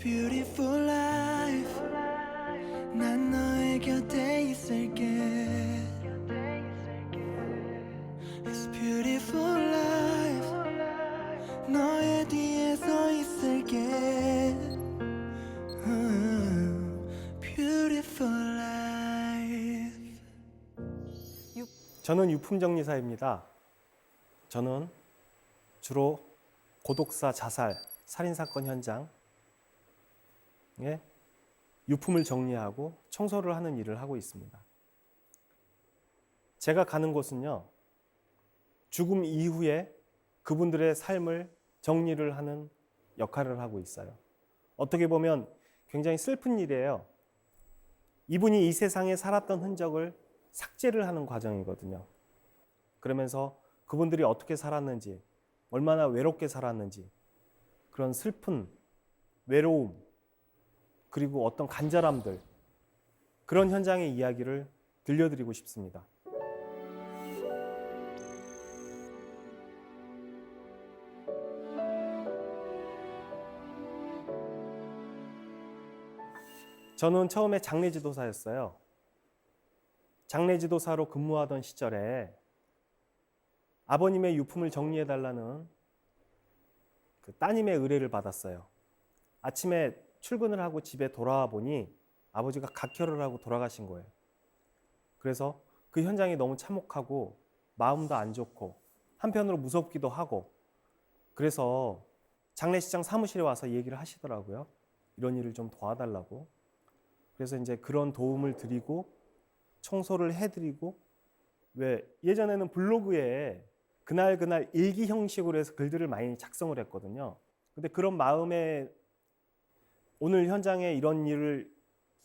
beautiful life. 난 너의 곁에 있을게. It's beautiful life. 너의 뒤에 서 있을게. Beautiful life. 저는 유품정리사입니다. 저는 주로 고독사 자살, 살인사건 현장에 유품을 정리하고 청소를 하는 일을 하고 있습니다. 제가 가는 곳은요, 죽음 이후에 그분들의 삶을 정리를 하는 역할을 하고 있어요. 어떻게 보면 굉장히 슬픈 일이에요. 이분이 이 세상에 살았던 흔적을 삭제를 하는 과정이거든요. 그러면서 그분들이 어떻게 살았는지, 얼마나 외롭게 살았는지, 그런 슬픈 외로움, 그리고 어떤 간절함들, 그런 현장의 이야기를 들려드리고 싶습니다. 저는 처음에 장례지도사였어요. 장례지도사로 근무하던 시절에 아버님의 유품을 정리해달라는 그 따님의 의뢰를 받았어요. 아침에 출근을 하고 집에 돌아와 보니 아버지가 각혈을 하고 돌아가신 거예요. 그래서 그 현장이 너무 참혹하고 마음도 안 좋고 한편으로 무섭기도 하고, 그래서 장례식장 사무실에 와서 얘기를 하시더라고요. 이런 일을 좀 도와달라고. 그래서 이제 그런 도움을 드리고 청소를 해드리고, 왜 예전에는 블로그에 그날 일기 형식으로 해서 글들을 많이 작성을 했거든요. 근데 그런 마음에 오늘 현장에 이런 일을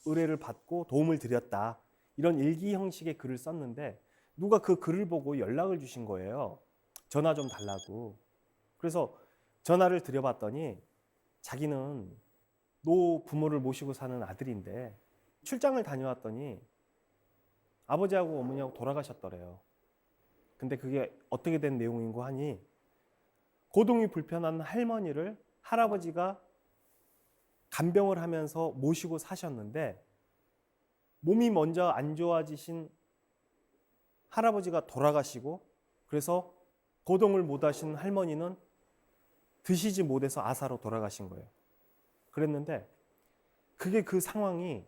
의뢰를 받고 도움을 드렸다, 이런 일기 형식의 글을 썼는데 누가 그 글을 보고 연락을 주신 거예요. 전화 좀 달라고. 그래서 전화를 드려봤더니 자기는 노 부모를 모시고 사는 아들인데 출장을 다녀왔더니 아버지하고 어머니하고 돌아가셨더래요. 근데 그게 어떻게 된 내용인고 하니, 고동이 불편한 할머니를 할아버지가 간병을 하면서 모시고 사셨는데 몸이 먼저 안 좋아지신 할아버지가 돌아가시고, 그래서 고동을 못 하신 할머니는 드시지 못해서 아사로 돌아가신 거예요. 그랬는데 그게 그 상황이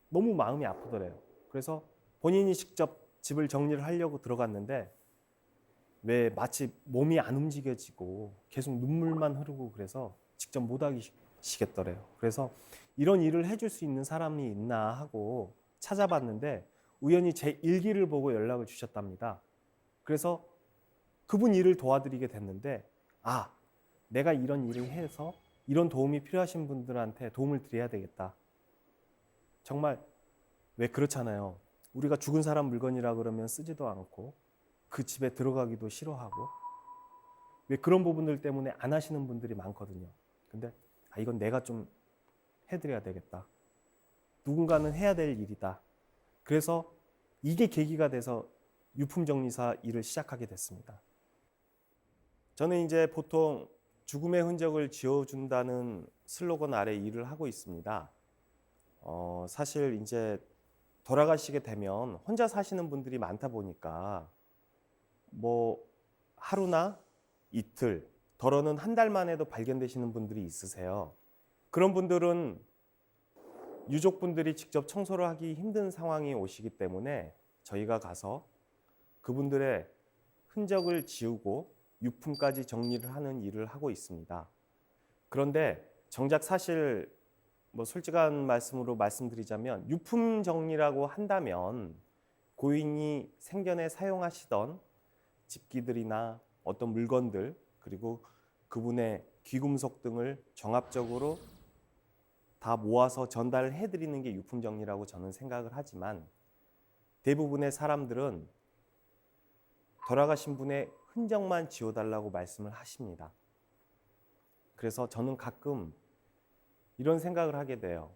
너무 마음이 아프더래요. 그래서 본인이 직접 집을 정리를 하려고 들어갔는데 왜 마치 몸이 안 움직여지고 계속 눈물만 흐르고 그래서 직접 못 하시겠더래요. 그래서 이런 일을 해줄 수 있는 사람이 있나 하고 찾아봤는데 우연히 제 일기를 보고 연락을 주셨답니다. 그래서 그분 일을 도와드리게 됐는데, 아, 내가 이런 일을 해서 이런 도움이 필요하신 분들한테 도움을 드려야 되겠다. 정말 왜 그렇잖아요. 우리가 죽은 사람 물건이라 그러면 쓰지도 않고 그 집에 들어가기도 싫어하고, 왜 그런 부분들 때문에 안 하시는 분들이 많거든요. 근데 이건 내가 좀 해드려야 되겠다. 누군가는 해야 될 일이다. 그래서 이게 계기가 돼서 유품정리사 일을 시작하게 됐습니다. 저는 이제 보통 죽음의 흔적을 지워준다는 슬로건 아래 일을 하고 있습니다. 사실 이제 돌아가시게 되면 혼자 사시는 분들이 많다 보니까 뭐 하루나 이틀, 더러는 한 달 만에도 발견되시는 분들이 있으세요. 그런 분들은 유족분들이 직접 청소를 하기 힘든 상황이 오시기 때문에 저희가 가서 그분들의 흔적을 지우고 유품까지 정리를 하는 일을 하고 있습니다. 그런데 정작 사실 뭐 솔직한 말씀으로 말씀드리자면 유품 정리라고 한다면 고인이 생전에 사용하시던 집기들이나 어떤 물건들, 그리고 그분의 귀금속 등을 종합적으로 다 모아서 전달해 드리는 게 유품 정리라고 저는 생각을 하지만, 대부분의 사람들은 돌아가신 분의 흔적만 지워달라고 말씀을 하십니다. 그래서 저는 가끔 이런 생각을 하게 돼요.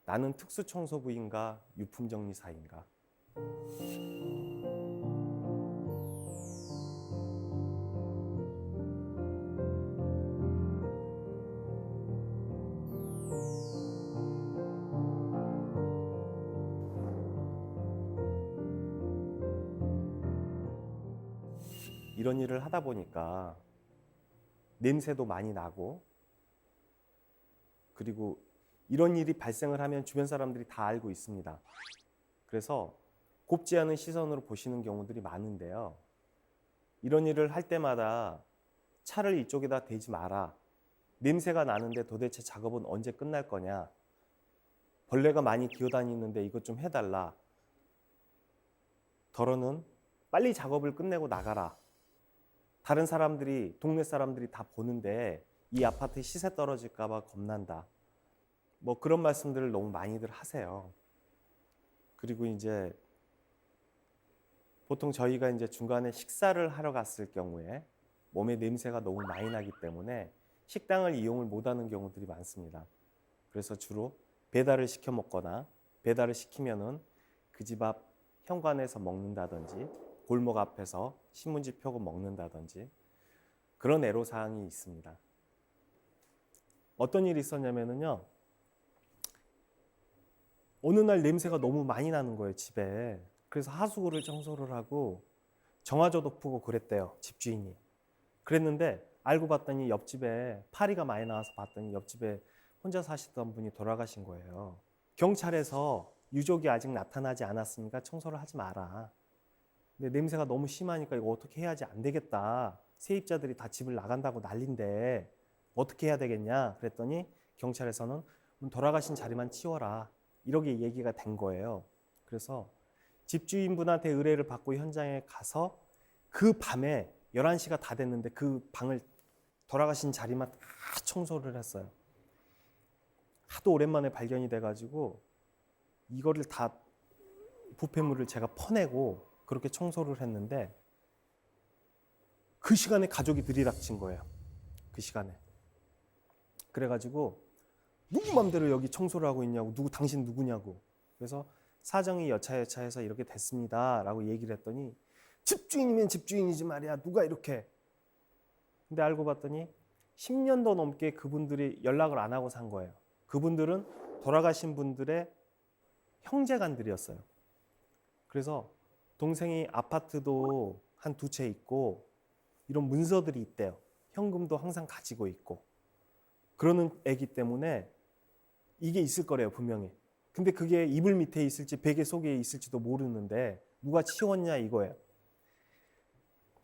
나는 특수청소부인가 유품정리사인가? 이런 일을 하다 보니까 냄새도 많이 나고, 그리고 이런 일이 발생을 하면 주변 사람들이 다 알고 있습니다. 그래서 곱지 않은 시선으로 보시는 경우들이 많은데요. 이런 일을 할 때마다 차를 이쪽에다 대지 마라. 냄새가 나는데 도대체 작업은 언제 끝날 거냐. 벌레가 많이 기어다니는데 이것 좀 해달라. 더러는 빨리 작업을 끝내고 나가라. 다른 사람들이, 동네 사람들이 다 보는데 이 아파트 시세 떨어질까 봐 겁난다. 뭐 그런 말씀들을 너무 많이들 하세요. 그리고 이제 보통 저희가 이제 중간에 식사를 하러 갔을 경우에 몸에 냄새가 너무 많이 나기 때문에 식당을 이용을 못하는 경우들이 많습니다. 그래서 주로 배달을 시켜 먹거나, 배달을 시키면은 그 집 앞 현관에서 먹는다든지 골목 앞에서 신문지 펴고 먹는다든지 그런 애로사항이 있습니다. 어떤 일이 있었냐면요, 어느 날 냄새가 너무 많이 나는 거예요, 집에. 그래서 하수구를 청소를 하고 정화조도 푸고 그랬대요, 집주인이. 그랬는데 알고 봤더니 옆집에 파리가 많이 나와서 봤더니 옆집에 혼자 사시던 분이 돌아가신 거예요. 경찰에서 유족이 아직 나타나지 않았으니까 청소를 하지 마라. 근데 냄새가 너무 심하니까 이거 어떻게 해야지 안 되겠다. 세입자들이 다 집을 나간다고 난린데 어떻게 해야 되겠냐. 그랬더니 경찰에서는 돌아가신 자리만 치워라. 이렇게 얘기가 된 거예요. 그래서 집주인분한테 의뢰를 받고 현장에 가서 그 밤에 11시가 다 됐는데 그 방을 돌아가신 자리만 다 청소를 했어요. 하도 오랜만에 발견이 돼가지고 이거를 다 부패물을 제가 퍼내고 그렇게 청소를 했는데 그 시간에 가족이 들이닥친 거예요. 그 시간에. 그래가지고 누구 맘대로 여기 청소를 하고 있냐고, 당신 누구냐고. 그래서 사정이 여차여차해서 이렇게 됐습니다 라고 얘기를 했더니 집주인이면 집주인이지 말이야, 누가 이렇게. 근데 알고 봤더니 10년도 넘게 그분들이 연락을 안 하고 산 거예요. 그분들은 돌아가신 분들의 형제간들이었어요. 그래서 동생이 아파트도 한 2채 있고 이런 문서들이 있대요. 현금도 항상 가지고 있고 그러는 애기 때문에 이게 있을 거래요, 분명히. 근데 그게 이불 밑에 있을지 베개 속에 있을지도 모르는데 누가 치웠냐 이거예요.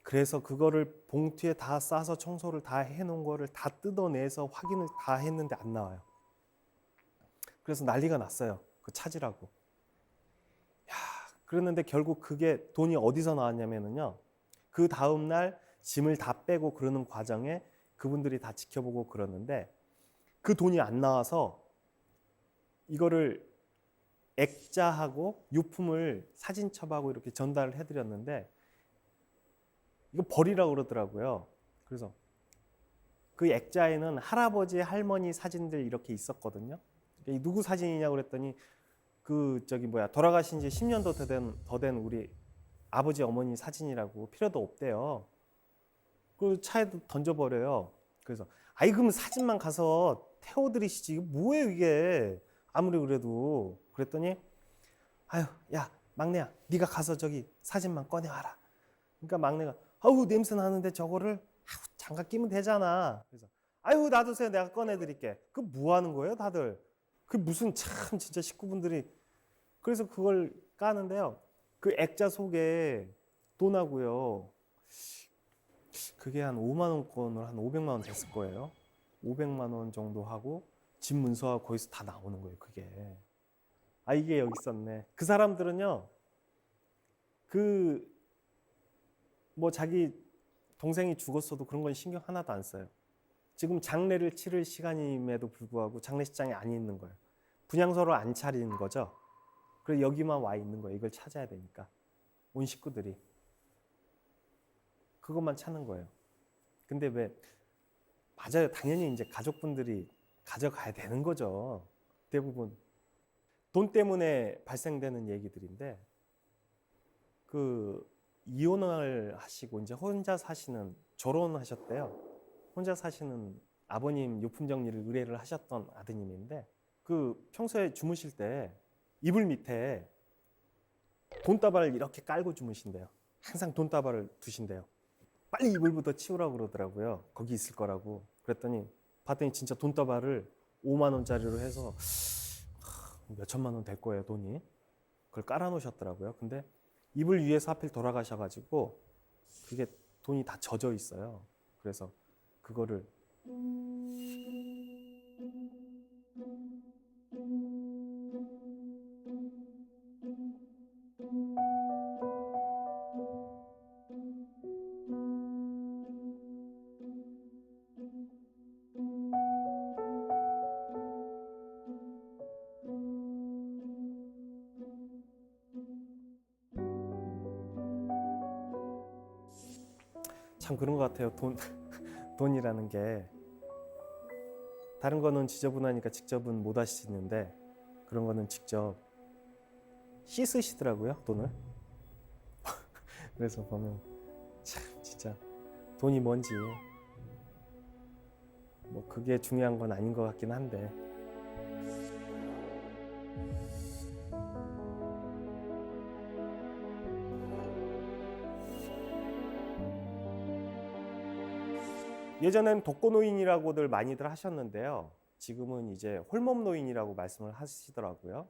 그래서 그거를 봉투에 다 싸서 청소를 다 해놓은 거를 다 뜯어내서 확인을 다 했는데 안 나와요. 그래서 난리가 났어요. 그 찾으라고. 야, 그랬는데 결국 그게 돈이 어디서 나왔냐면요. 그 다음날 짐을 다 빼고 그러는 과정에 그분들이 다 지켜보고 그러는데 그 돈이 안 나와서 이거를 액자하고 유품을 사진첩하고 이렇게 전달을 해드렸는데 이거 버리라고 그러더라고요. 그래서 그 액자에는 할아버지, 할머니 사진들 이렇게 있었거든요. 이 누구 사진이냐고 그랬더니 돌아가신 지 10년도 더 된 우리 아버지, 어머니 사진이라고. 필요도 없대요. 그 차에도 던져버려요. 그래서 그럼 사진만 가서 태워드리시지. 이게 뭐예요 이게. 아무리 그래도. 그랬더니 야 막내야, 네가 가서 저기 사진만 꺼내와라. 그러니까 막내가 냄새 나는데 저거를 장갑 끼면 되잖아. 그래서 놔두세요, 내가 꺼내드릴게. 그 뭐 하는 거예요 다들. 그 무슨 참 진짜 식구분들이. 그래서 그걸 까는데요, 그 액자 속에 돈하고요, 그게 한 5만 원권으로 한 500만 원 됐을 거예요. 500만 원 정도 하고 집 문서하고 거기서 다 나오는 거예요 그게. 이게 여기 있었네. 그 사람들은요, 자기 동생이 죽었어도 그런 건 신경 하나도 안 써요. 지금 장례를 치를 시간임에도 불구하고 장례식장에 안 있는 거예요. 분향소를 안 차리는 거죠. 그래서 여기만 와 있는 거예요. 이걸 찾아야 되니까. 온 식구들이. 그것만 찾는 거예요. 근데 맞아요. 당연히 이제 가족분들이 가져가야 되는 거죠. 대부분. 돈 때문에 발생되는 얘기들인데, 이혼을 하시고 이제 혼자 사시는, 결혼하셨대요. 혼자 사시는 아버님 유품 정리를 의뢰를 하셨던 아드님인데, 평소에 주무실 때 이불 밑에 돈다발을 이렇게 깔고 주무신대요. 항상 돈다발을 두신대요. 빨리 이불부터 치우라고 그러더라고요. 거기 있을 거라고. 그랬더니 봤더니 진짜 돈다발을 5만 원짜리로 해서 몇 천만 원 될 거예요, 돈이. 그걸 깔아 놓으셨더라고요. 근데 이불 위에서 하필 돌아가셔가지고 그게 돈이 다 젖어 있어요. 그래서 그거를 참 그런 것 같아요. 돈이라는 게 다른 거는 지저분하니까 직접은 못 하시는데 그런 거는 직접 씻으시더라고요, 돈을. 그래서 보면 참 진짜 돈이 뭔지 뭐 그게 중요한 건 아닌 것 같긴 한데 예전엔 독거노인이라고들 많이들 하셨는데요. 지금은 이제 홀몸노인이라고 말씀을 하시더라고요.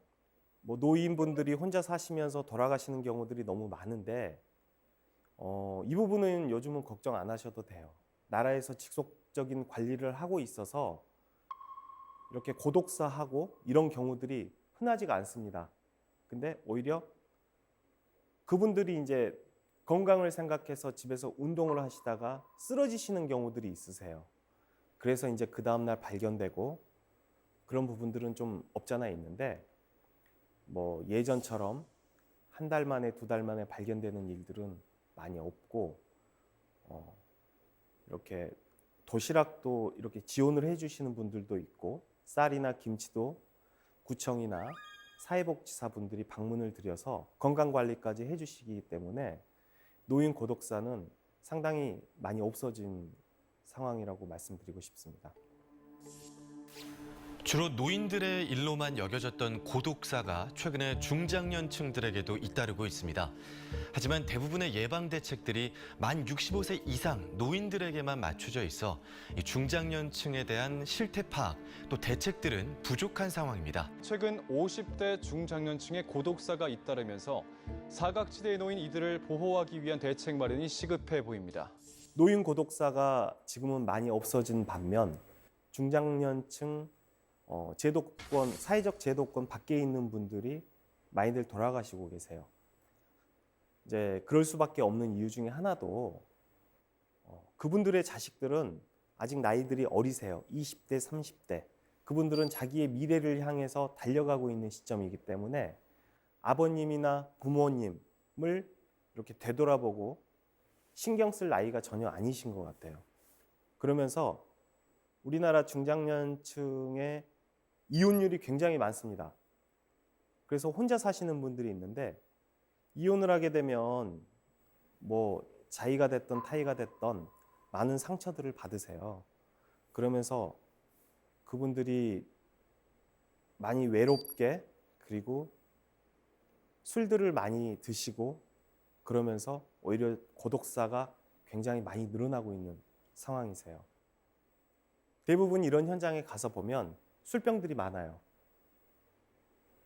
뭐 노인분들이 혼자 사시면서 돌아가시는 경우들이 너무 많은데 이 부분은 요즘은 걱정 안 하셔도 돼요. 나라에서 지속적인 관리를 하고 있어서 이렇게 고독사하고 이런 경우들이 흔하지가 않습니다. 근데 오히려 그분들이 이제 건강을 생각해서 집에서 운동을 하시다가 쓰러지시는 경우들이 있으세요. 그래서 이제 그 다음날 발견되고 그런 부분들은 좀 없잖아 있는데 뭐 예전처럼 한 달 만에 두 달 만에 발견되는 일들은 많이 없고 이렇게 도시락도 이렇게 지원을 해주시는 분들도 있고 쌀이나 김치도 구청이나 사회복지사분들이 방문을 드려서 건강관리까지 해주시기 때문에 노인 고독사는 상당히 많이 없어진 상황이라고 말씀드리고 싶습니다. 주로 노인들의 일로만 여겨졌던 고독사가 최근에 중장년층들에게도 잇따르고 있습니다. 하지만 대부분의 예방 대책들이 만 65세 이상 노인들에게만 맞춰져 있어 이 중장년층에 대한 실태 파악 또 대책들은 부족한 상황입니다. 최근 50대 중장년층의 고독사가 잇따르면서 사각지대에 놓인 이들을 보호하기 위한 대책 마련이 시급해 보입니다. 노인 고독사가 지금은 많이 없어진 반면 중장년층 제도권, 사회적 제도권 밖에 있는 분들이 많이들 돌아가시고 계세요. 이제 그럴 수밖에 없는 이유 중에 하나도 그분들의 자식들은 아직 나이들이 어리세요. 20대, 30대. 그분들은 자기의 미래를 향해서 달려가고 있는 시점이기 때문에 아버님이나 부모님을 이렇게 되돌아보고 신경 쓸 나이가 전혀 아니신 것 같아요. 그러면서 우리나라 중장년층의 이혼율이 굉장히 많습니다. 그래서 혼자 사시는 분들이 있는데 이혼을 하게 되면 뭐 자의가 됐던 타의가 됐던 많은 상처들을 받으세요. 그러면서 그분들이 많이 외롭게 그리고 술들을 많이 드시고 그러면서 오히려 고독사가 굉장히 많이 늘어나고 있는 상황이세요. 대부분 이런 현장에 가서 보면 술병들이 많아요.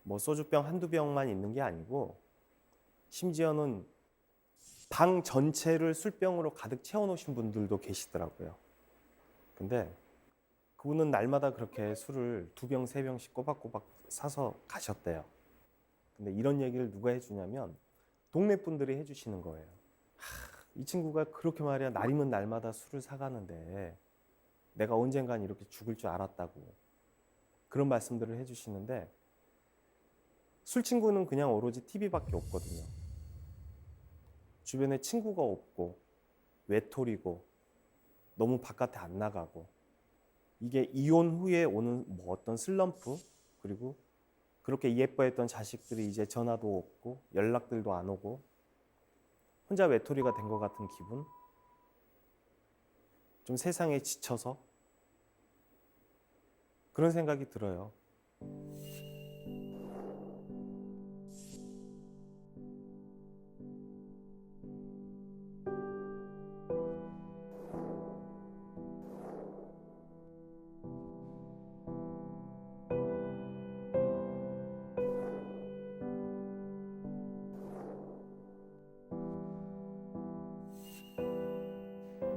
뭐 소주병 한두 병만 있는 게 아니고 심지어는 방 전체를 술병으로 가득 채워놓으신 분들도 계시더라고요. 근데 그분은 날마다 그렇게 술을 2병, 3병씩 꼬박꼬박 사서 가셨대요. 근데 이런 얘기를 누가 해주냐면 동네 분들이 해주시는 거예요. 이 친구가 그렇게 말이야 날이면 날마다 술을 사가는데 내가 언젠간 이렇게 죽을 줄 알았다고 그런 말씀들을 해주시는데 술 친구는 그냥 오로지 TV밖에 없거든요. 주변에 친구가 없고 외톨이고 너무 바깥에 안 나가고 이게 이혼 후에 오는 뭐 어떤 슬럼프 그리고 그렇게 예뻐했던 자식들이 이제 전화도 없고 연락들도 안 오고 혼자 외톨이가 된 것 같은 기분 좀 세상에 지쳐서 그런 생각이 들어요.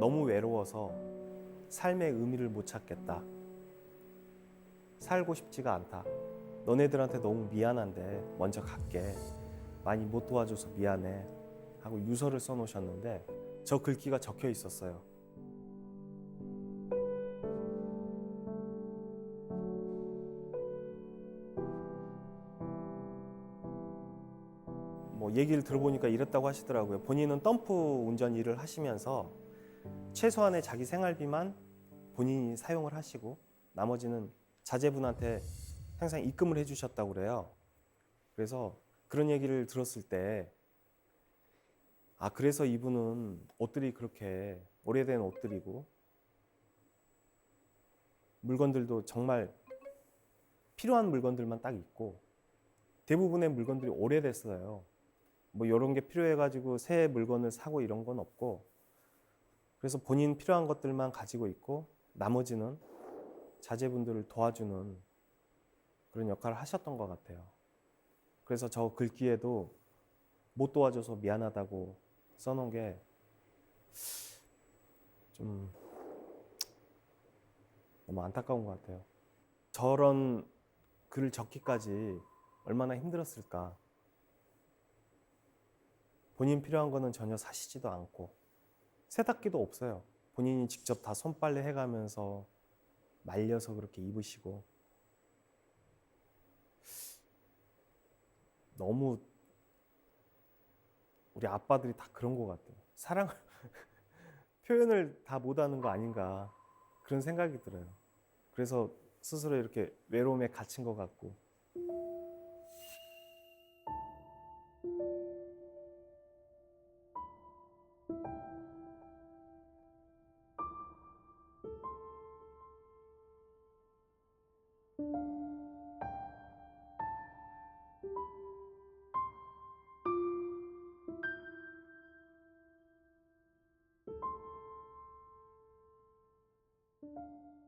너무 외로워서 삶의 의미를 못 찾겠다. 살고 싶지가 않다. 너네들한테 너무 미안한데 먼저 갈게. 많이 못 도와줘서 미안해. 하고 유서를 써놓으셨는데 저 글귀가 적혀 있었어요. 뭐 얘기를 들어보니까 이랬다고 하시더라고요. 본인은 덤프 운전 일을 하시면서 최소한의 자기 생활비만 본인이 사용을 하시고 나머지는 자제분한테 항상 입금을 해주셨다고 그래요. 그래서 그런 얘기를 들었을 때 그래서 이분은 옷들이 그렇게 오래된 옷들이고 물건들도 정말 필요한 물건들만 딱 있고 대부분의 물건들이 오래됐어요. 뭐 이런 게 필요해가지고 새 물건을 사고 이런 건 없고 그래서 본인 필요한 것들만 가지고 있고 나머지는 자제분들을 도와주는 그런 역할을 하셨던 것 같아요. 그래서 저 글귀에도 못 도와줘서 미안하다고 써놓은 게 좀 너무 안타까운 것 같아요. 저런 글을 적기까지 얼마나 힘들었을까. 본인 필요한 거는 전혀 사시지도 않고 세탁기도 없어요. 본인이 직접 다 손빨래 해가면서 말려서 그렇게 입으시고 너무 우리 아빠들이 다 그런 것 같아요. 사랑을 표현을 다 못하는 거 아닌가 그런 생각이 들어요. 그래서 스스로 이렇게 외로움에 갇힌 것 같고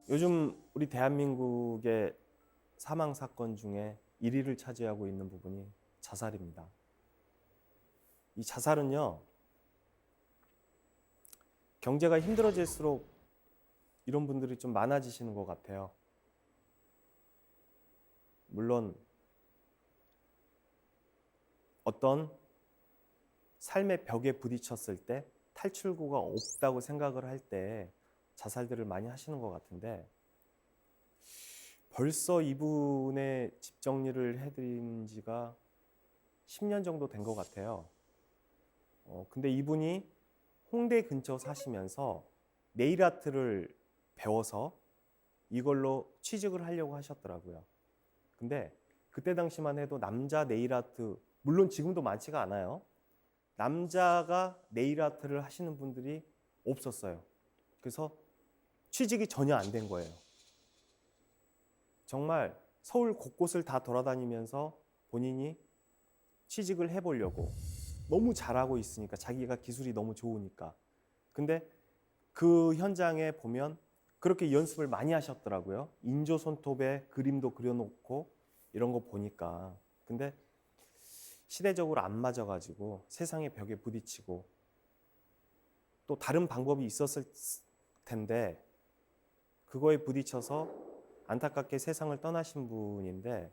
요즘 우리 대한민국의 사망 사건 중에 1위를 차지하고 있는 부분이 자살입니다. 이 자살은요, 경제가 힘들어질수록 이런 분들이 좀 많아지시는 것 같아요. 물론 어떤 삶의 벽에 부딪혔을 때 탈출구가 없다고 생각을 할 때 자살들을 많이 하시는 것 같은데 벌써 이분의 집 정리를 해드린 지가 10년 정도 된 것 같아요. 근데 이분이 홍대 근처 사시면서 네일 아트를 배워서 이걸로 취직을 하려고 하셨더라고요. 근데 그때 당시만 해도 남자 네일 아트, 물론 지금도 많지가 않아요. 남자가 네일 아트를 하시는 분들이 없었어요. 그래서 취직이 전혀 안 된 거예요. 정말 서울 곳곳을 다 돌아다니면서 본인이 취직을 해보려고 너무 잘하고 있으니까 자기가 기술이 너무 좋으니까. 근데 그 현장에 보면 그렇게 연습을 많이 하셨더라고요. 인조 손톱에 그림도 그려놓고 이런 거 보니까. 근데 시대적으로 안 맞아가지고 세상의 벽에 부딪히고 또 다른 방법이 있었을 텐데 그거에 부딪혀서 안타깝게 세상을 떠나신 분인데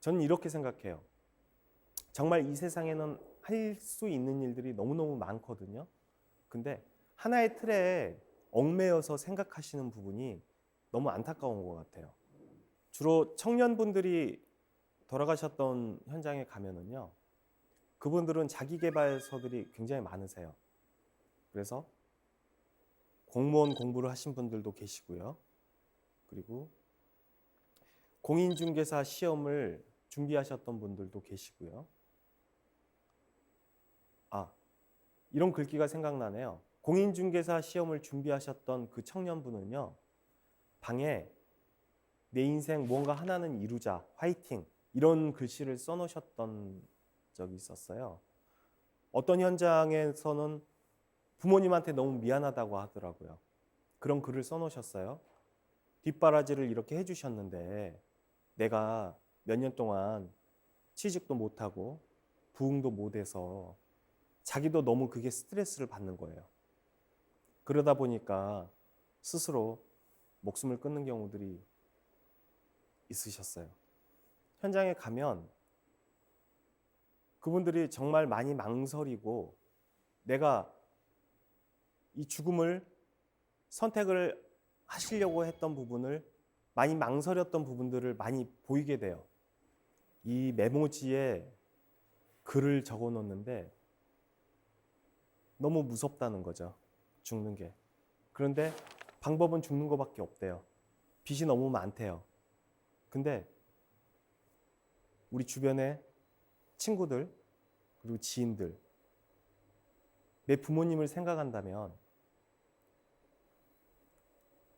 저는 이렇게 생각해요. 정말 이 세상에는 할 수 있는 일들이 너무너무 많거든요. 근데 하나의 틀에 얽매여서 생각하시는 부분이 너무 안타까운 것 같아요. 주로 청년분들이 돌아가셨던 현장에 가면은요, 그분들은 자기계발서들이 굉장히 많으세요. 그래서 공무원 공부를 하신 분들도 계시고요. 그리고 공인중개사 시험을 준비하셨던 분들도 계시고요. 이런 글귀가 생각나네요. 공인중개사 시험을 준비하셨던 그 청년분은요, 방에 내 인생 뭔가 하나는 이루자, 화이팅, 이런 글씨를 써놓으셨던 적이 있었어요. 어떤 현장에서는 부모님한테 너무 미안하다고 하더라고요. 그런 글을 써놓으셨어요. 뒷바라지를 이렇게 해주셨는데 내가 몇 년 동안 취직도 못하고 부응도 못해서 자기도 너무 그게 스트레스를 받는 거예요. 그러다 보니까 스스로 목숨을 끊는 경우들이 있으셨어요. 현장에 가면 그분들이 정말 많이 망설이고 내가 이 죽음을 선택을 하시려고 했던 부분을 많이 망설였던 부분들을 많이 보이게 돼요. 이 메모지에 글을 적어 놓는데 너무 무섭다는 거죠. 죽는 게. 그런데 방법은 죽는 것밖에 없대요. 빚이 너무 많대요. 근데 우리 주변에 친구들 그리고 지인들 내 부모님을 생각한다면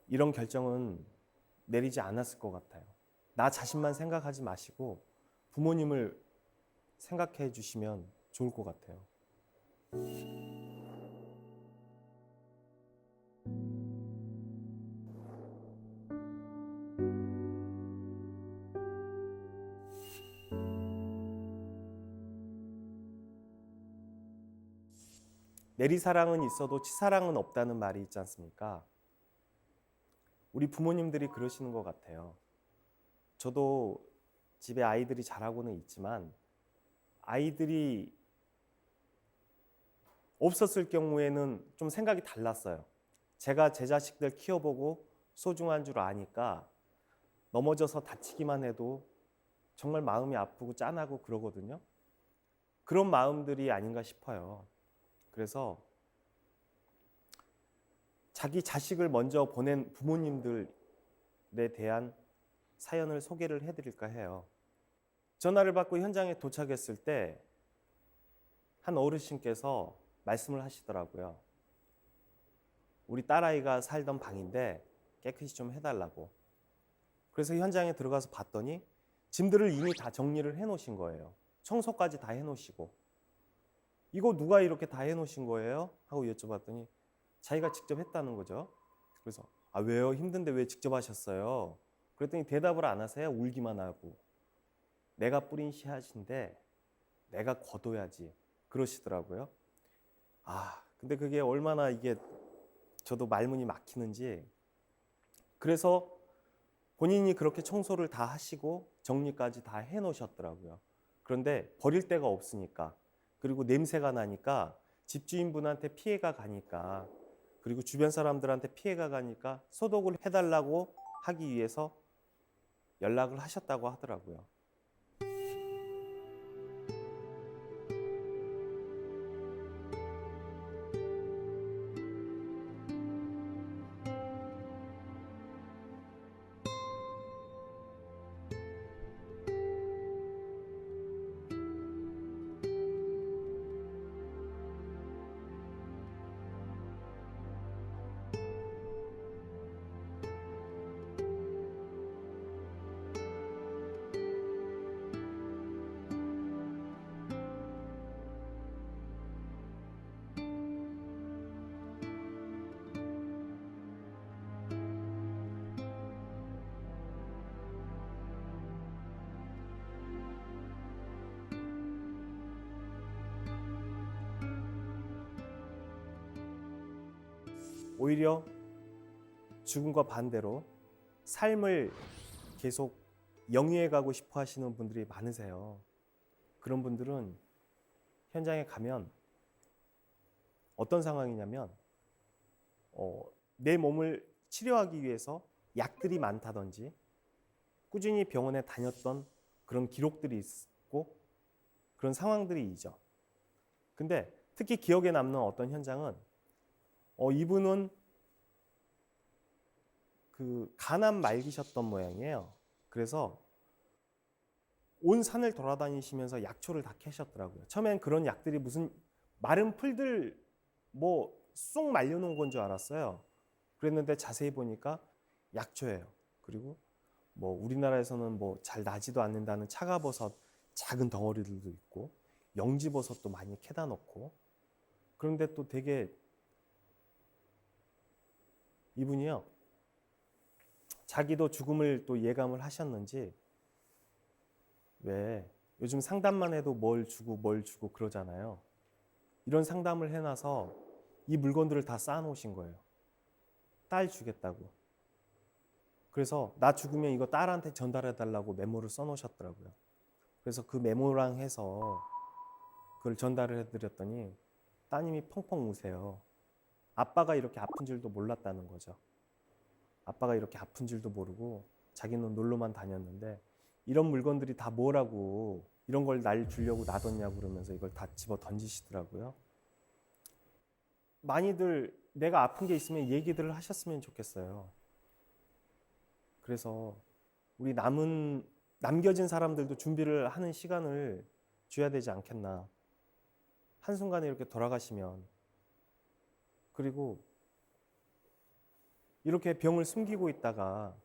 이런 결정은 내리지 않았을 것 같아요. 나 자신만 생각하지 마시고 부모님을 생각해 주시면 좋을 것 같아요. 내리사랑은 있어도 치사랑은 없다는 말이 있지 않습니까? 우리 부모님들이 그러시는 것 같아요. 저도 집에 아이들이 자라고는 있지만 아이들이 없었을 경우에는 좀 생각이 달랐어요. 제가 제 자식들 키워보고 소중한 줄 아니까 넘어져서 다치기만 해도 정말 마음이 아프고 짠하고 그러거든요. 그런 마음들이 아닌가 싶어요. 그래서 자기 자식을 먼저 보낸 부모님들에 대한 사연을 소개를 해드릴까 해요. 전화를 받고 현장에 도착했을 때 한 어르신께서 말씀을 하시더라고요. 우리 딸아이가 살던 방인데 깨끗이 좀 해달라고. 그래서 현장에 들어가서 봤더니 짐들을 이미 다 정리를 해놓으신 거예요. 청소까지 다 해놓으시고. 이거 누가 이렇게 다 해놓으신 거예요? 하고 여쭤봤더니 자기가 직접 했다는 거죠. 그래서 아 왜요? 힘든데 왜 직접 하셨어요? 그랬더니 대답을 안 하세요. 울기만 하고. 내가 뿌린 씨앗인데 내가 거둬야지. 그러시더라고요. 아 근데 그게 얼마나 이게 저도 말문이 막히는지. 그래서 본인이 그렇게 청소를 다 하시고 정리까지 다 해놓으셨더라고요. 그런데 버릴 데가 없으니까, 그리고 냄새가 나니까 집주인분한테 피해가 가니까, 그리고 주변 사람들한테 피해가 가니까 소독을 해달라고 하기 위해서 연락을 하셨다고 하더라고요. 오히려 죽음과 반대로 삶을 계속 영위해 가고 싶어 하시는 분들이 많으세요. 그런 분들은 현장에 가면 어떤 상황이냐면 내 몸을 치료하기 위해서 약들이 많다든지 꾸준히 병원에 다녔던 그런 기록들이 있고 그런 상황들이 있죠. 근데 특히 기억에 남는 어떤 현장은 이분은 그 간암 말기셨던 모양이에요. 그래서 온 산을 돌아다니시면서 약초를 다 캐셨더라고요. 처음엔 그런 약들이 무슨 마른 풀들 뭐 쑥 말려놓은 건 줄 알았어요. 그랬는데 자세히 보니까 약초예요. 그리고 뭐 우리나라에서는 뭐 잘 나지도 않는다는 차가버섯 작은 덩어리들도 있고 영지버섯도 많이 캐다 놓고, 그런데 또 되게 이분이요, 자기도 죽음을 또 예감을 하셨는지, 왜 요즘 상담만 해도 뭘 주고 그러잖아요. 이런 상담을 해놔서 이 물건들을 다 쌓아놓으신 거예요. 딸 주겠다고. 그래서 나 죽으면 이거 딸한테 전달해달라고 메모를 써놓으셨더라고요. 그래서 그 메모랑 해서 그걸 전달을 해드렸더니 따님이 펑펑 우세요. 아빠가 이렇게 아픈 줄도 몰랐다는 거죠. 아빠가 이렇게 아픈 줄도 모르고 자기는 놀러만 다녔는데 이런 물건들이 다 뭐라고 이런 걸 날 주려고 놔뒀냐고 그러면서 이걸 다 집어 던지시더라고요. 많이들 내가 아픈 게 있으면 얘기들을 하셨으면 좋겠어요. 그래서 우리 남겨진 사람들도 준비를 하는 시간을 줘야 되지 않겠나. 한순간에 이렇게 돌아가시면, 그리고 이렇게 병을 숨기고 있다가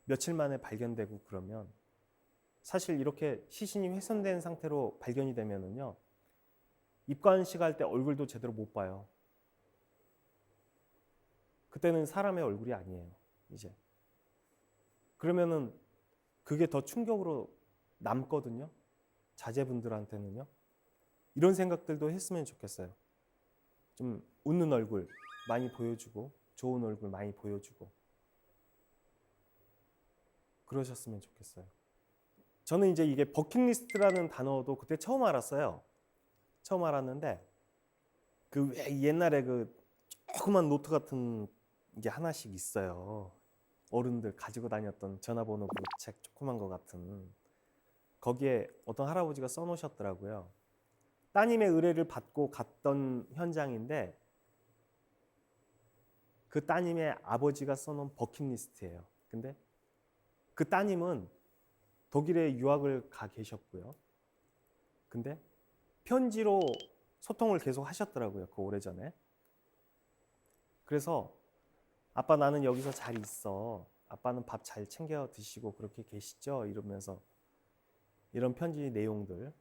며칠 만에 발견되고 그러면 사실 이렇게 시신이 훼손된 상태로 발견이 되면은요, 입관식 할 때 얼굴도 제대로 못 봐요. 그때는 사람의 얼굴이 아니에요, 이제. 그러면은 그게 더 충격으로 남거든요, 자제분들한테는요. 이런 생각들도 했으면 좋겠어요. 좀 웃는 얼굴 많이 보여주고, 좋은 얼굴 많이 보여주고, 그러셨으면 좋겠어요. 저는 이제 이게 버킷리스트라는 단어도 그때 처음 알았어요. 처음 알았는데, 그 왜 옛날에 그 조그만 노트 같은 게 하나씩 있어요. 어른들 가지고 다녔던 전화번호 책 조그만 거 같은. 거기에 어떤 할아버지가 써놓으셨더라고요. 따님의 의뢰를 받고 갔던 현장인데 그 따님의 아버지가 써놓은 버킷리스트예요. 근데 그 따님은 독일에 유학을 가 계셨고요. 근데 편지로 소통을 계속 하셨더라고요, 그 오래전에. 그래서 아빠 나는 여기서 잘 있어. 아빠는 밥 잘 챙겨 드시고 그렇게 계시죠? 이러면서 이런 편지 내용들.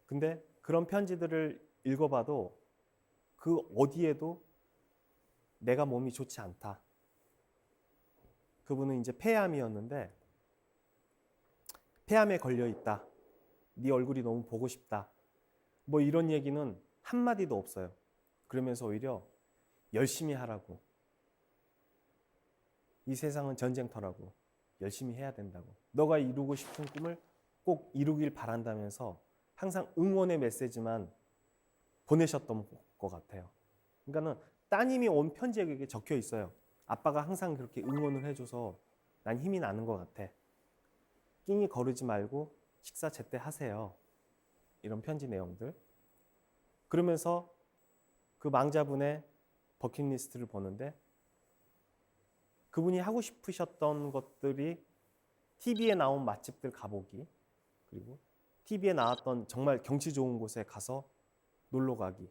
근데 그런 편지들을 읽어봐도 그 어디에도 내가 몸이 좋지 않다. 그분은 이제 폐암이었는데 폐암에 걸려 있다. 네 얼굴이 너무 보고 싶다. 뭐 이런 얘기는 한마디도 없어요. 그러면서 오히려 열심히 하라고. 이 세상은 전쟁터라고. 열심히 해야 된다고. 너가 이루고 싶은 꿈을 꼭 이루길 바란다면서 항상 응원의 메시지만 보내셨던 것 같아요. 그러니까는 따님이 온 편지에 그게 적혀 있어요. 아빠가 항상 그렇게 응원을 해줘서 난 힘이 나는 것 같아. 낑이 거르지 말고 식사 제때 하세요. 이런 편지 내용들. 그러면서 그 망자분의 버킷리스트를 보는데 그분이 하고 싶으셨던 것들이 TV에 나온 맛집들 가보기, 그리고 TV에 나왔던 정말 경치 좋은 곳에 가서 놀러 가기,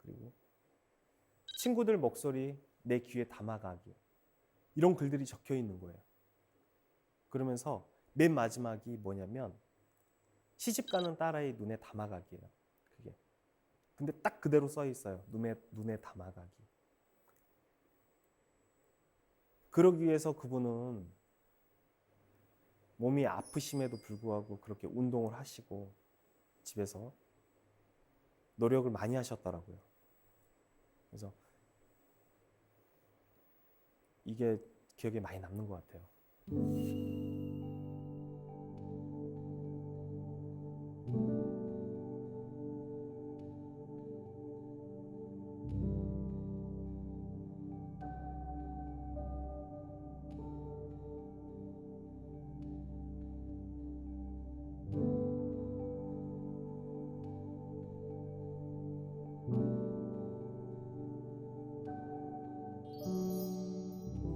그리고 친구들 목소리 내 귀에 담아가기, 이런 글들이 적혀 있는 거예요. 그러면서 맨 마지막이 뭐냐면 시집가는 딸아이 눈에 담아가기예요. 그게. 근데 딱 그대로 써 있어요. 눈에 담아가기. 그러기 위해서 그분은 몸이 아프심에도 불구하고 그렇게 운동을 하시고 집에서 노력을 많이 하셨더라고요. 그래서 이게 기억에 많이 남는 것 같아요.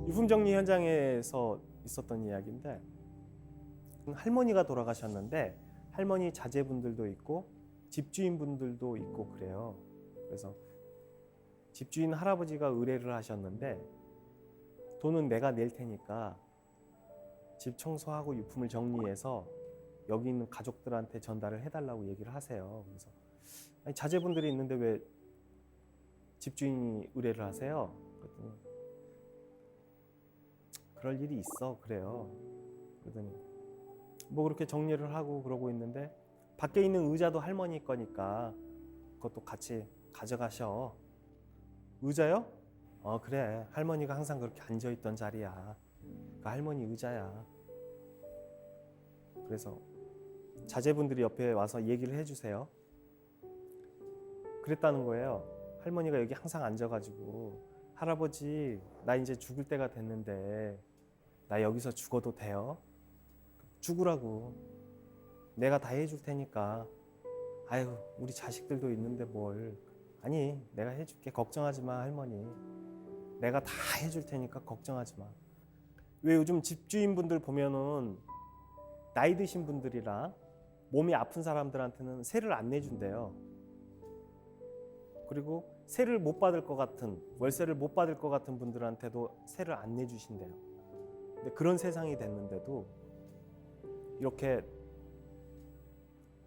유품정리 현장에서 있었던 이야기인데, 할머니가 돌아가셨는데 할머니 자제분들도 있고 집주인분들도 있고 그래요. 그래서 집주인 할아버지가 의뢰를 하셨는데 돈은 내가 낼 테니까 집 청소하고 유품을 정리해서 여기 있는 가족들한테 전달을 해달라고 얘기를 하세요. 그래서 아니, 자제분들이 있는데 왜 집주인이 의뢰를 하세요? 그랬더니 그럴 일이 있어 그래요. 그러더니 뭐 그렇게 정리를 하고 그러고 있는데 밖에 있는 의자도 할머니 거니까 그것도 같이 가져가셔. 의자요? 그래. 할머니가 항상 그렇게 앉아있던 자리야. 그 할머니 의자야. 그래서 자제분들이 옆에 와서 얘기를 해주세요. 그랬다는 거예요. 할머니가 여기 항상 앉아가지고 할아버지 나 이제 죽을 때가 됐는데 나 여기서 죽어도 돼요? 죽으라고. 내가 다 해줄 테니까. 아유 우리 자식들도 있는데 뭘. 아니 내가 해줄게. 걱정하지 마 할머니. 내가 다 해줄 테니까 걱정하지 마. 왜 요즘 집주인분들 보면은 나이 드신 분들이랑 몸이 아픈 사람들한테는 세를 안 내준대요. 그리고 세를 못 받을 것 같은, 월세를 못 받을 것 같은 분들한테도 세를 안 내주신대요. 근데 그런 세상이 됐는데도 이렇게,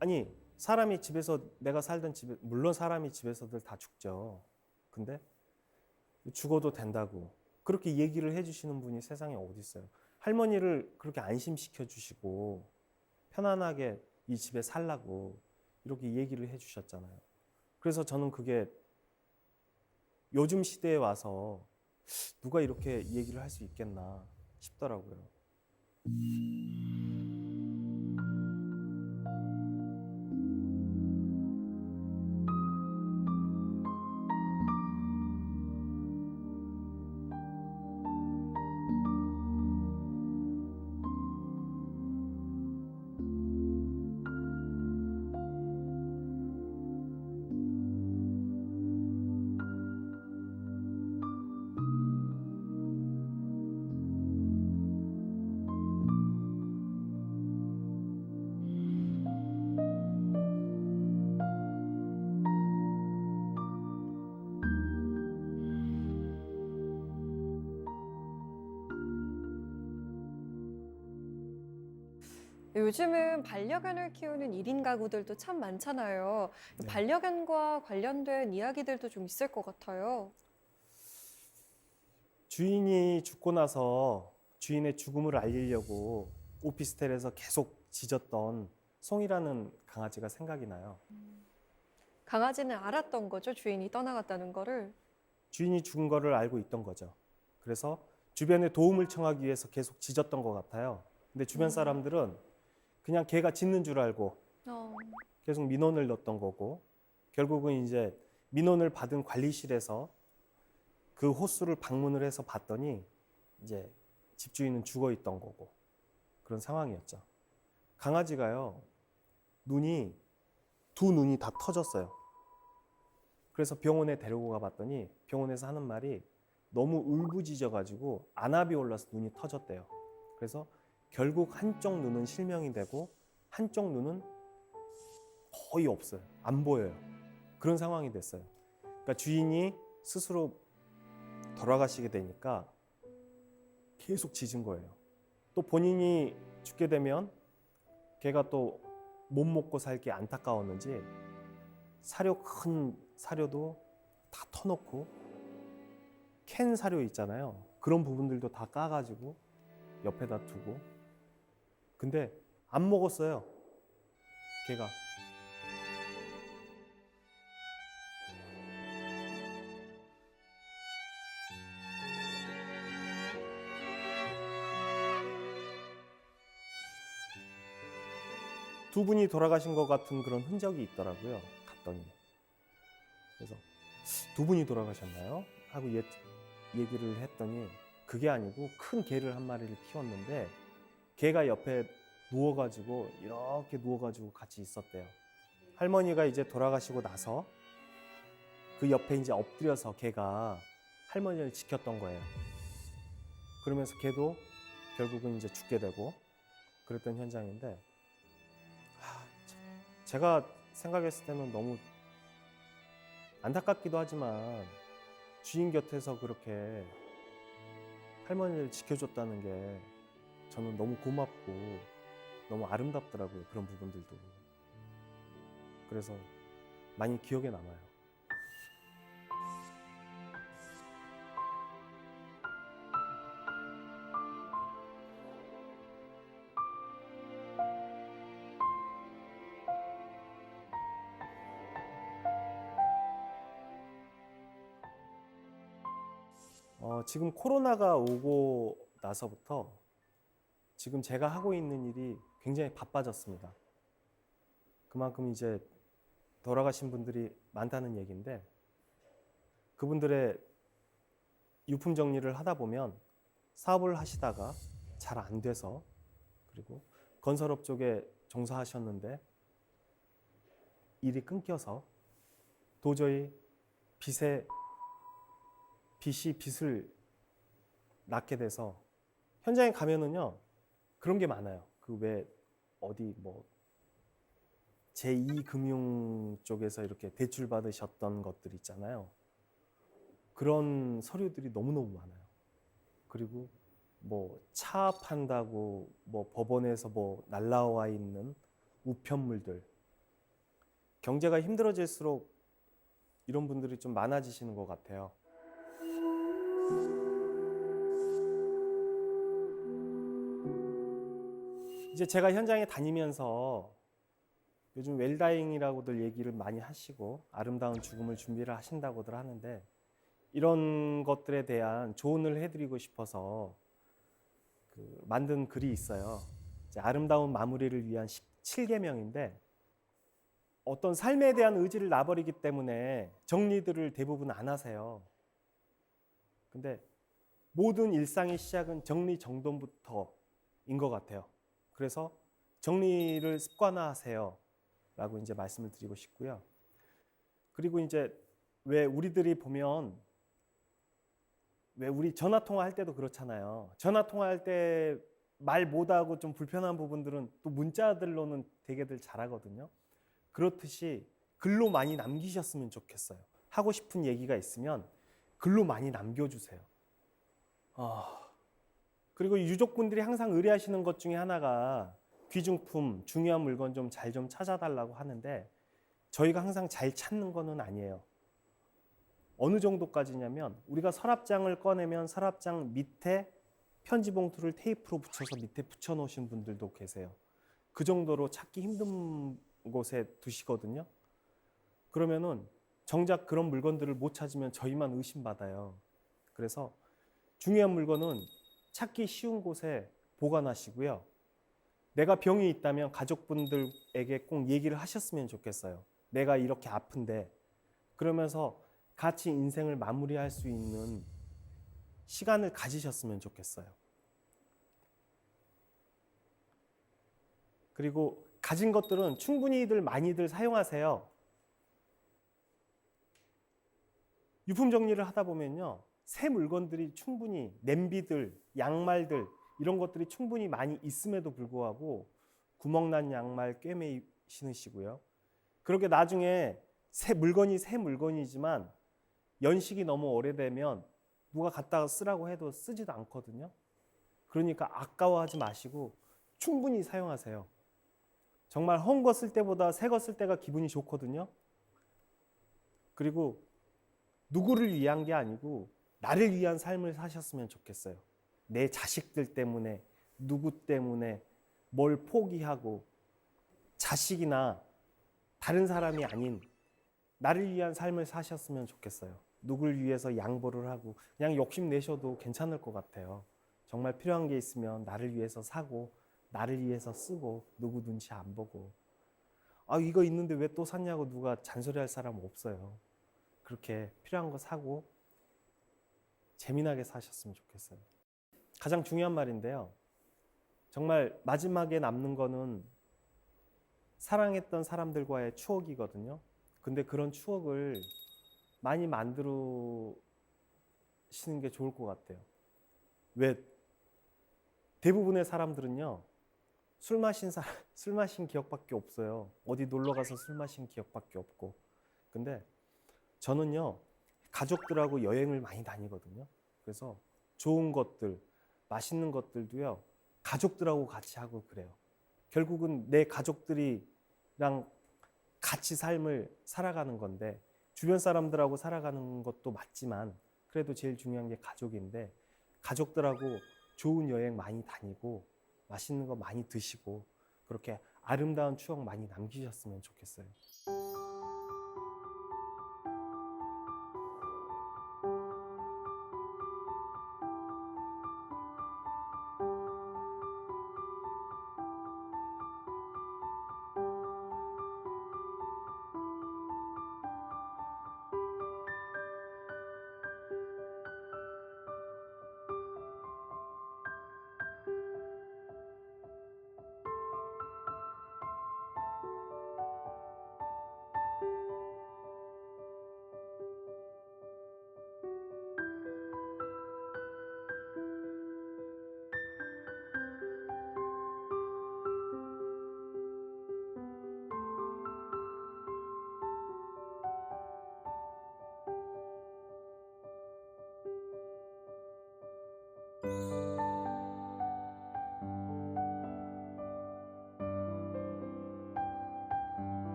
아니 사람이 집에서, 내가 살던 집에, 물론 사람이 집에서들 다 죽죠. 근데 죽어도 된다고 그렇게 얘기를 해주시는 분이 세상에 어디 있어요. 할머니를 그렇게 안심시켜 주시고 편안하게 이 집에 살라고 이렇게 얘기를 해주셨잖아요. 그래서 저는 그게 요즘 시대에 와서 누가 이렇게 얘기를 할 수 있겠나 싶더라고요. 요즘은 반려견을 키우는 1인 가구들도 참 많잖아요. 네. 반려견과 관련된 이야기들도 좀 있을 것 같아요. 주인이 죽고 나서 주인의 죽음을 알리려고 오피스텔에서 계속 짖었던 송이라는 강아지가 생각이 나요. 강아지는 알았던 거죠, 주인이 떠나갔다는 거를. 주인이 죽은 거를 알고 있던 거죠. 그래서 주변에 도움을 청하기 위해서 계속 짖었던 것 같아요. 근데 주변 사람들은 그냥 걔가 짖는 줄 알고 계속 민원을 넣었던 거고, 결국은 이제 민원을 받은 관리실에서 그 호수를 방문을 해서 봤더니 이제 집주인은 죽어 있던 거고, 그런 상황이었죠. 강아지가요, 두 눈이 다 터졌어요. 그래서 병원에 데리고 가봤더니 병원에서 하는 말이 너무 울부짖어가지고 안압이 올라서 눈이 터졌대요. 그래서 결국 한쪽 눈은 실명이 되고 한쪽 눈은 거의 없어요. 안 보여요. 그런 상황이 됐어요. 그러니까 주인이 스스로 돌아가시게 되니까 계속 짖은 거예요. 또 본인이 죽게 되면 걔가 또 못 먹고 살기 안타까웠는지 큰 사료도 다 터놓고 캔 사료 있잖아요. 그런 부분들도 다 까가지고 옆에다 두고, 근데 안 먹었어요. 걔가. 두 분이 돌아가신 것 같은 그런 흔적이 있더라고요. 갔더니. 그래서 두 분이 돌아가셨나요? 하고 얘기를 했더니 그게 아니고 큰 개를 한 마리를 키웠는데 개가 옆에 누워가지고 이렇게 누워가지고 같이 있었대요. 할머니가 이제 돌아가시고 나서 그 옆에 이제 엎드려서 개가 할머니를 지켰던 거예요. 그러면서 개도 결국은 이제 죽게 되고 그랬던 현장인데, 제가 생각했을 때는 너무 안타깝기도 하지만 주인 곁에서 그렇게 할머니를 지켜줬다는 게 저는 너무 고맙고 너무 아름답더라고요. 그런 부분들도. 그래서 많이 기억에 남아요. 지금 코로나가 오고 나서부터 지금 제가 하고 있는 일이 굉장히 바빠졌습니다. 그만큼 이제 돌아가신 분들이 많다는 얘기인데, 그분들의 유품 정리를 하다 보면 사업을 하시다가 잘 안 돼서, 그리고 건설업 쪽에 종사하셨는데 일이 끊겨서 도저히 빚이 빚을 낳게 돼서 현장에 가면은요 그런 게 많아요. 그 왜 어디 뭐 제2금융 쪽에서 이렇게 대출 받으셨던 것들 있잖아요. 그런 서류들이 너무너무 많아요. 그리고 뭐 차 판다고 뭐 법원에서 뭐 날라와 있는 우편물들. 경제가 힘들어질수록 이런 분들이 좀 많아지시는 것 같아요. 이제 제가 현장에 다니면서 요즘 웰다잉이라고들 얘기를 많이 하시고 아름다운 죽음을 준비를 하신다고들 하는데, 이런 것들에 대한 조언을 해드리고 싶어서 만든 글이 있어요. 이제 아름다운 마무리를 위한 17계명인데, 어떤 삶에 대한 의지를 놔버리기 때문에 정리들을 대부분 안 하세요. 근데 모든 일상의 시작은 정리정돈부터인 것 같아요. 그래서 정리를 습관화하세요 라고 이제 말씀을 드리고 싶고요. 그리고 이제 왜 우리들이 보면 왜 우리 전화 통화할 때도 그렇잖아요. 전화 통화할 때 말 못하고 좀 불편한 부분들은 또 문자들로는 되게들 잘하거든요. 그렇듯이 글로 많이 남기셨으면 좋겠어요. 하고 싶은 얘기가 있으면 글로 많이 남겨주세요. 그리고 유족분들이 항상 의뢰하시는 것 중에 하나가 귀중품, 중요한 물건 좀 잘 좀 찾아달라고 하는데, 저희가 항상 잘 찾는 거는 아니에요. 어느 정도까지냐면 우리가 서랍장을 꺼내면 서랍장 밑에 편지 봉투를 테이프로 붙여서 밑에 붙여 놓으신 분들도 계세요. 그 정도로 찾기 힘든 곳에 두시거든요. 그러면은 정작 그런 물건들을 못 찾으면 저희만 의심받아요. 그래서 중요한 물건은 찾기 쉬운 곳에 보관하시고요. 내가 병이 있다면 가족분들에게 꼭 얘기를 하셨으면 좋겠어요. 내가 이렇게 아픈데, 그러면서 같이 인생을 마무리할 수 있는 시간을 가지셨으면 좋겠어요. 그리고 가진 것들은 충분히들 많이들 사용하세요. 유품 정리를 하다 보면요, 새 물건들이 충분히, 냄비들, 양말들 이런 것들이 충분히 많이 있음에도 불구하고 구멍난 양말 꿰매 신으시고요. 그렇게 나중에 새 물건이지만 연식이 너무 오래되면 누가 갖다가 쓰라고 해도 쓰지도 않거든요. 그러니까 아까워하지 마시고 충분히 사용하세요. 정말 헌 거 쓸 때보다 새 거 쓸 때가 기분이 좋거든요. 그리고 누구를 위한 게 아니고 나를 위한 삶을 사셨으면 좋겠어요. 내 자식들 때문에, 누구 때문에 뭘 포기하고, 자식이나 다른 사람이 아닌 나를 위한 삶을 사셨으면 좋겠어요. 누굴 위해서 양보를 하고 그냥 욕심내셔도 괜찮을 것 같아요. 정말 필요한 게 있으면 나를 위해서 사고, 나를 위해서 쓰고, 누구 눈치 안 보고, 이거 있는데 왜 또 샀냐고 누가 잔소리할 사람 없어요. 그렇게 필요한 거 사고 재미나게 사셨으면 좋겠어요. 가장 중요한 말인데요. 정말 마지막에 남는 거는 사랑했던 사람들과의 추억이거든요. 근데 그런 추억을 많이 만들시는 게 좋을 것 같아요. 왜? 대부분의 사람들은요, 술 마신 기억밖에 없어요. 어디 놀러 가서 술 마신 기억밖에 없고. 근데 저는요, 가족들하고 여행을 많이 다니거든요. 그래서 좋은 것들, 맛있는 것들도요, 가족들하고 같이 하고 그래요. 결국은 내 가족들이랑 같이 삶을 살아가는 건데, 주변 사람들하고 살아가는 것도 맞지만 그래도 제일 중요한 게 가족인데, 가족들하고 좋은 여행 많이 다니고 맛있는 거 많이 드시고 그렇게 아름다운 추억 많이 남기셨으면 좋겠어요.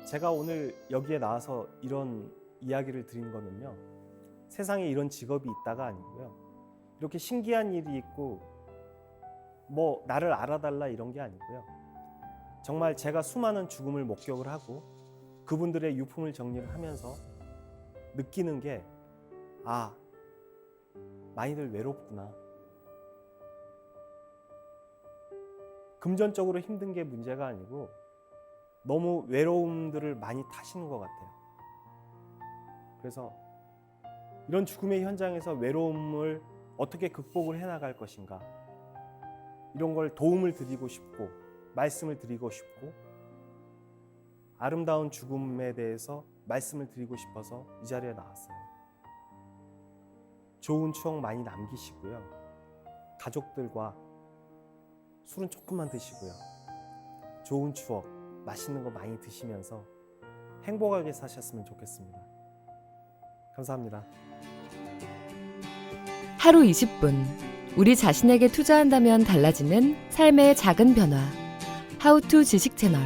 제가 오늘 여기에 나와서 이런 이야기를 드린 거는요, 세상에 이런 직업이 있다가 아니고요, 이렇게 신기한 일이 있고 뭐 나를 알아달라 이런 게 아니고요, 정말 제가 수많은 죽음을 목격을 하고 그분들의 유품을 정리를 하면서 느끼는 게, 아, 많이들 외롭구나. 금전적으로 힘든 게 문제가 아니고 너무 외로움들을 많이 타시는 것 같아요. 그래서 이런 죽음의 현장에서 외로움을 어떻게 극복을 해나갈 것인가, 이런 걸 도움을 드리고 싶고 말씀을 드리고 싶고 아름다운 죽음에 대해서 말씀을 드리고 싶어서 이 자리에 나왔어요. 좋은 추억 많이 남기시고요, 가족들과 술은 조금만 드시고요, 좋은 추억, 맛있는 거 많이 드시면서 행복하게 사셨으면 좋겠습니다. 감사합니다. 하루 20분, 우리 자신에게 투자한다면 달라지는 삶의 작은 변화. 하우투 지식 채널.